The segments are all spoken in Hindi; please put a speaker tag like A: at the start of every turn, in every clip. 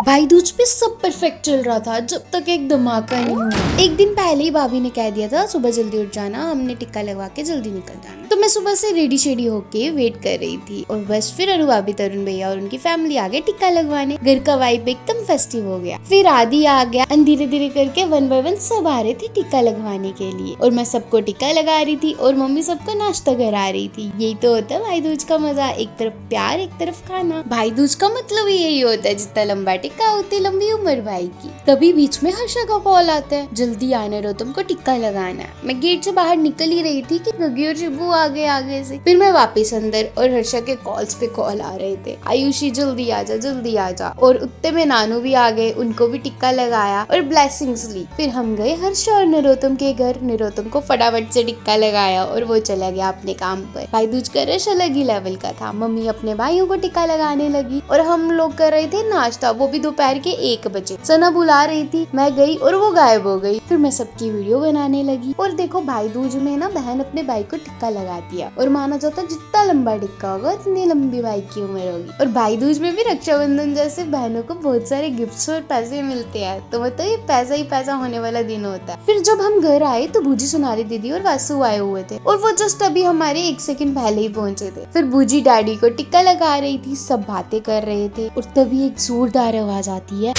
A: भाई दूज पे सब परफेक्ट चल रहा था जब तक एक धमाका नहीं हुआ। एक दिन पहले ही भाभी ने कह दिया था सुबह जल्दी उठ जाना, हमने टिक्का लगवा के जल्दी निकल जाना। तो मैं सुबह से रेडी शेडी होके वेट कर रही थी और बस फिर अनु भाभी, तरुण भैया और उनकी फैमिली आ गए टिक्का लगवाने। घर का वाइब एकदम फेस्टिव हो गया। फिर आदि आ गया, धीरे धीरे करके वन बाय वन सब आ रहे थे टिक्का लगवाने के लिए और मैं सबको टिक्का लगा रही थी और मम्मी सबको नाश्ता करा रही थी। यही तो होता है भाई दूज का मजा, एक तरफ प्यार एक तरफ खाना। भाई दूज का मतलब ही यही होता है, जितना लंबा टिक्का उतनी लंबी उम्र भाई की। तभी बीच में हर्षा का कॉल आता है, जल्दी आने रो, तुमको टिक्का लगाना है। मैं गेट से बाहर निकल ही रही थी कि गगी और शिबू आ गए आगे से। फिर मैं वापस अंदर और हर्षा के कॉल्स पे कॉल आ रहे थे, आयुषी जल्दी आजा जल्दी आजा। और उतने में नानू भी आ गए, उनको भी टिक्का लगाया और ब्लेसिंग्स ली। फिर हम गए हर्षा और नरोत्तम के घर। नरोत्तम को फटाफट से टिक्का लगाया और वो चला गया अपने काम पर। भाई दूज का रश अलग ही लेवल का था। मम्मी अपने भाइयों को टिक्का लगाने लगी और हम लोग कर रहे थे नाश्ता, वो भी दोपहर के 1 बजे। सना बुला रही थी, मैं गई और वो गायब हो गई। फिर मैं सबकी वीडियो बनाने लगी और देखो भाई दूज में ना बहन अपने भाई को टिक्का लगाती है और माना जाता जितना लंबा टिक्का होगा उतनी लंबी भाई की उम्र होगी। और भाई दूज में भी रक्षाबंधन जैसे बहनों को बहुत सारे गिफ्ट्स और पैसे मिलते हैं, तो मतलब ये पैसा ही पैसा होने वाला दिन होता है। फिर जब हम घर आए तो बूजी, सोनाली दीदी और वासु आए हुए थे और वो जस्ट अभी हमारे 1 सेकंड पहले ही पहुंचे थे। फिर बूजी डैडी को टिक्का लगा रही थी, सब बातें कर रहे थे और तभी एक जोरदार आवाज आती है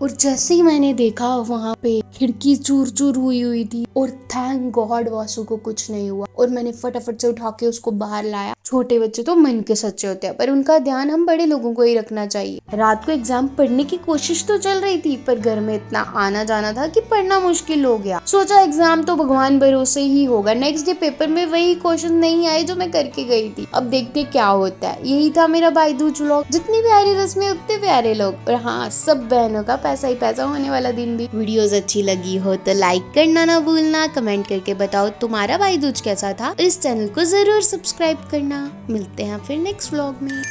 A: और जैसे ही मैंने देखा वहाँ पे खिड़की चूर चूर हुई थी और थैंक गॉड वासु को कुछ नहीं हुआ। और मैंने फटाफट से उठा के उसको बाहर लाया। छोटे बच्चे तो मन के सच्चे होते हैं, पर उनका ध्यान हम बड़े लोगों को ही रखना चाहिए। रात को एग्जाम पढ़ने की कोशिश तो चल रही थी, पर घर में इतना आना जाना था कि पढ़ना मुश्किल हो गया। सोचा एग्जाम तो भगवान भरोसे ही होगा, नेक्स्ट डे पेपर में वही क्वेश्चन नहीं आए जो मैं करके गई थी। अब देखते क्या होता है। यही था मेरा भाई दूज व्लॉग। जितनी प्यारी रस्में उतने प्यारे लोग, और हाँ, सब बहनों का पैसा ही पैसा होने वाला दिन भी। वीडियोस अच्छी लगी हो तो लाइक करना ना भूलना, कमेंट करके बताओ तुम्हारा भाई दूज कैसा था। इस चैनल को जरूर सब्सक्राइब करना। मिलते हैं फिर नेक्स्ट व्लॉग में।